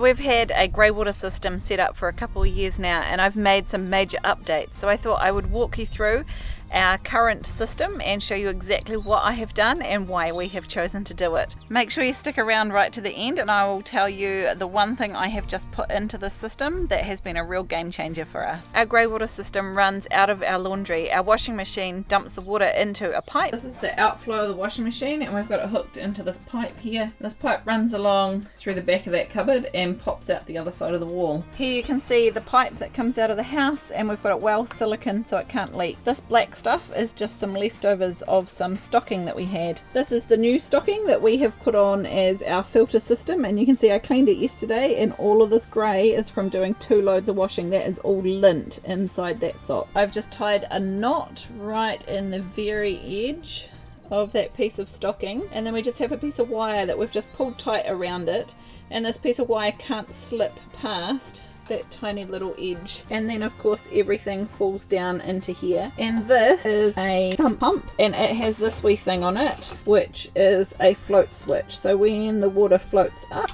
We've had a grey water system set up for a couple of years now, and I've made some major updates, so I thought I would walk you through our current system and show you exactly what I have done and why we have chosen to do it. Make sure you stick around right to the end and I will tell you the one thing I have just put into the system that has been a real game changer for us. Our grey water system runs out of our laundry. Our washing machine dumps the water into a pipe. This is the outflow of the washing machine, and we've got it hooked into this pipe here. This pipe runs along through the back of that cupboard and pops out the other side of the wall. Here you can see the pipe that comes out of the house, and we've got it well silicone so it can't leak. This black stuff is just some leftovers of some stocking that we had. This is the new stocking that we have put on as our filter system, and you can see I cleaned it yesterday, and all of this grey is from doing 2 loads of washing. That is all lint inside that sock. I've just tied a knot right in the very edge of that piece of stocking, and then we just have a piece of wire that we've just pulled tight around it, and this piece of wire can't slip past that tiny little edge, and then of course everything falls down into here. And this is a sump pump, and it has this wee thing on it which is a float switch, so when the water floats up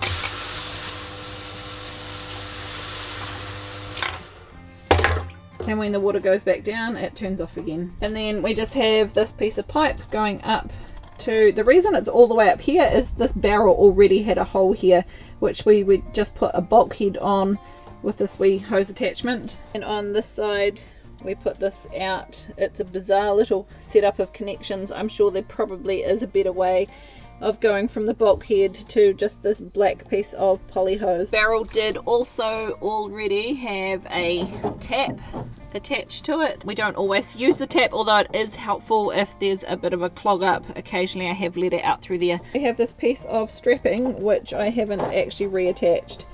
and when the water goes back down it turns off again. And then we just have this piece of pipe going up to, the reason it's all the way up here is this barrel already had a hole here which we would just put a bulkhead on with this wee hose attachment, and on this side we put this out. It's a bizarre little setup of connections. I'm sure there probably is a better way of going from the bulkhead to just this black piece of poly hose. Barrel did also already have a tap attached to it. We don't always use the tap, although it is helpful if there's a bit of a clog up. Occasionally I have let it out through there. We have this piece of strapping which I haven't actually reattached.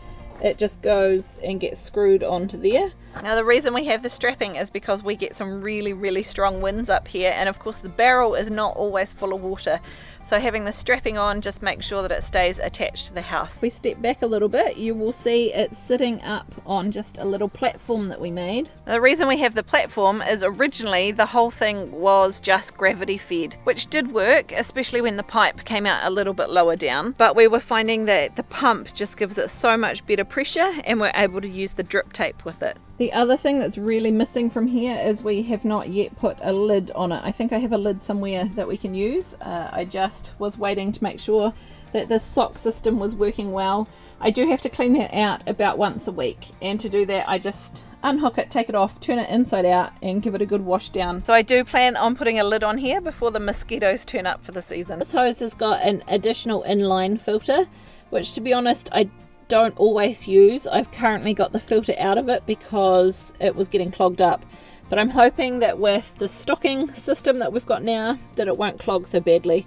It just goes and gets screwed onto there. Now the reason we have the strapping is because we get some really strong winds up here, and of course the barrel is not always full of water, so having the strapping on just makes sure that it stays attached to the house. If we step back a little bit you will see it's sitting up on just a little platform that we made. Now, the reason we have the platform is originally the whole thing was just gravity fed, which did work, especially when the pipe came out a little bit lower down, but we were finding that the pump just gives it so much better pressure and we're able to use the drip tape with it. The other thing that's really missing from here is we have not yet put a lid on it. I think I have a lid somewhere that we can use. I just was waiting to make sure that this sock system was working well. I do have to clean that out about once a week, and to do that I just unhook it, take it off, turn it inside out and give it a good wash down. So I do plan on putting a lid on here before the mosquitoes turn up for the season. This hose has got an additional inline filter, which to be honest I don't always use. I've currently got the filter out of it because it was getting clogged up, but I'm hoping that with the stocking system that we've got now that it won't clog so badly.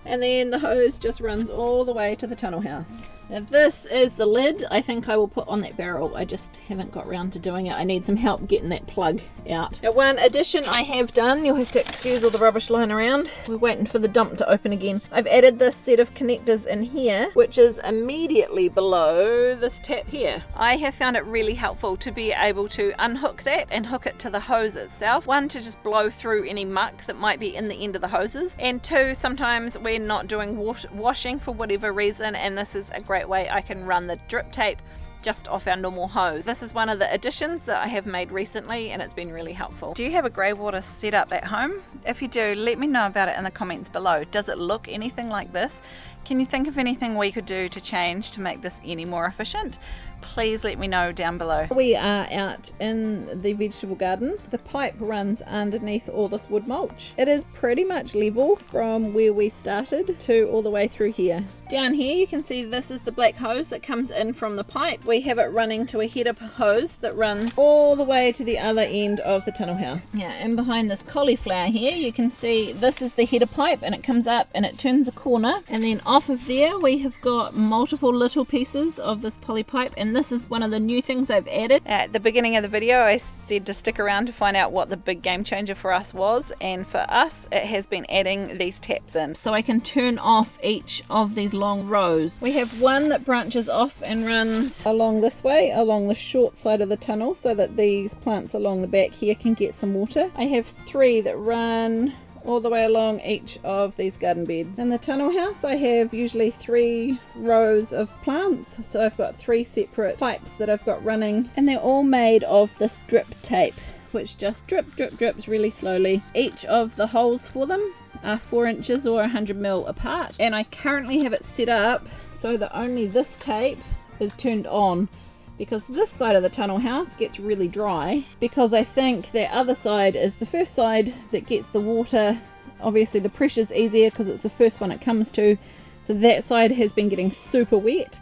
And then the hose just runs all the way to the tunnel house. Now this is the lid I think I will put on that barrel. I just haven't got around to doing it. I need some help getting that plug out. Now one addition I have done, you'll have to excuse all the rubbish lying around. We're waiting for the dump to open again. I've added this set of connectors in here, which is immediately below this tap here. I have found it really helpful to be able to unhook that and hook it to the hose itself. One, to just blow through any muck that might be in the end of the hoses, and two, sometimes we're not doing washing for whatever reason, and this is a great way I can run the drip tape just off our normal hose. This is one of the additions that I have made recently and it's been really helpful. Do you have a grey water setup at home? If you do, let me know about it in the comments below. Does it look anything like this? Can you think of anything we could do to change to make this any more efficient? Please let me know down below. We are out in the vegetable garden. The pipe runs underneath all this wood mulch. It is pretty much level from where we started to all the way through here. Down here you can see this is the black hose that comes in from the pipe. We have it running to a header hose that runs all the way to the other end of the tunnel house. Yeah, and behind this cauliflower here you can see this is the header pipe, and it comes up and it turns a corner, and then off of there we have got multiple little pieces of this poly pipe, and this is one of the new things I've added. At the beginning of the video I said to stick around to find out what the big game changer for us was, and for us it has been adding these taps in, so I can turn off each of these long rows. We have one that branches off and runs along this way, along the short side of the tunnel, so that these plants along the back here can get some water. I have three that run all the way along each of these garden beds. In the tunnel house I have usually 3 rows of plants, so I've got 3 separate pipes that I've got running, and they're all made of this drip tape, which just drips really slowly. Each of the holes for them are 4 inches or 100 mil apart, and I currently have it set up so that only this tape is turned on, because this side of the tunnel house gets really dry, because I think the other side is the first side that gets the water. Obviously the pressure's easier because it's the first one it comes to, so that side has been getting super wet,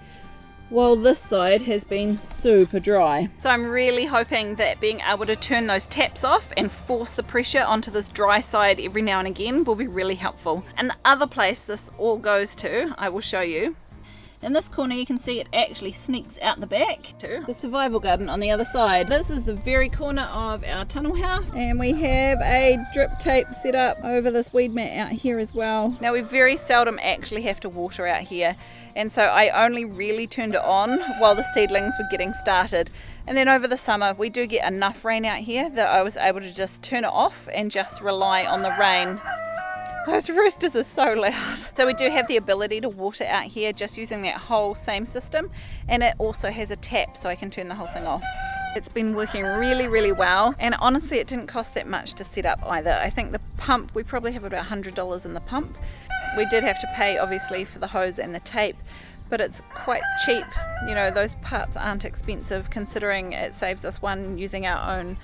while this side has been super dry. So I'm really hoping that being able to turn those taps off and force the pressure onto this dry side every now and again will be really helpful. And the other place this all goes to, I will show you. In this corner you can see it actually sneaks out the back to the survival garden on the other side. This is the very corner of our tunnel house, and we have a drip tape set up over this weed mat out here as well. Now we very seldom actually have to water out here, and so I only really turned it on while the seedlings were getting started. And then over the summer we do get enough rain out here that I was able to just turn it off and just rely on the rain. Those roosters are so loud. So we do have the ability to water out here just using that whole same system, and it also has a tap so I can turn the whole thing off. It's been working really well, and honestly it didn't cost that much to set up either. I think the pump, we probably have about $100 in the pump. We did have to pay obviously for the hose and the tape, but it's quite cheap. You know, those parts aren't expensive considering it saves us using our own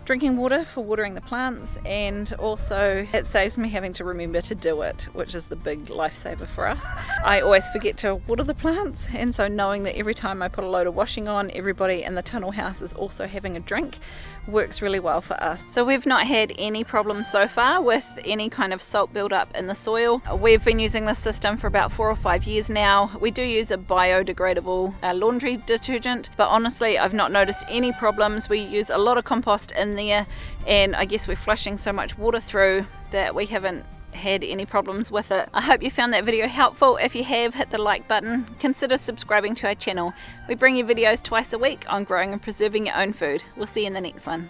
drinking water for watering the plants, and also it saves me having to remember to do it, which is the big lifesaver for us. I always forget to water the plants, and so knowing that every time I put a load of washing on, everybody in the tunnel house is also having a drink works really well for us. So we've not had any problems so far with any kind of salt buildup in the soil. We've been using this system for about 4 or 5 years now. We do use a biodegradable laundry detergent, but honestly I've not noticed any problems. We use a lot of compost in there, and I guess we're flushing so much water through that we haven't had any problems with it. I hope you found that video helpful. If you have, hit the like button. Consider subscribing to our channel. We bring you videos twice a week on growing and preserving your own food. We'll see you in the next one.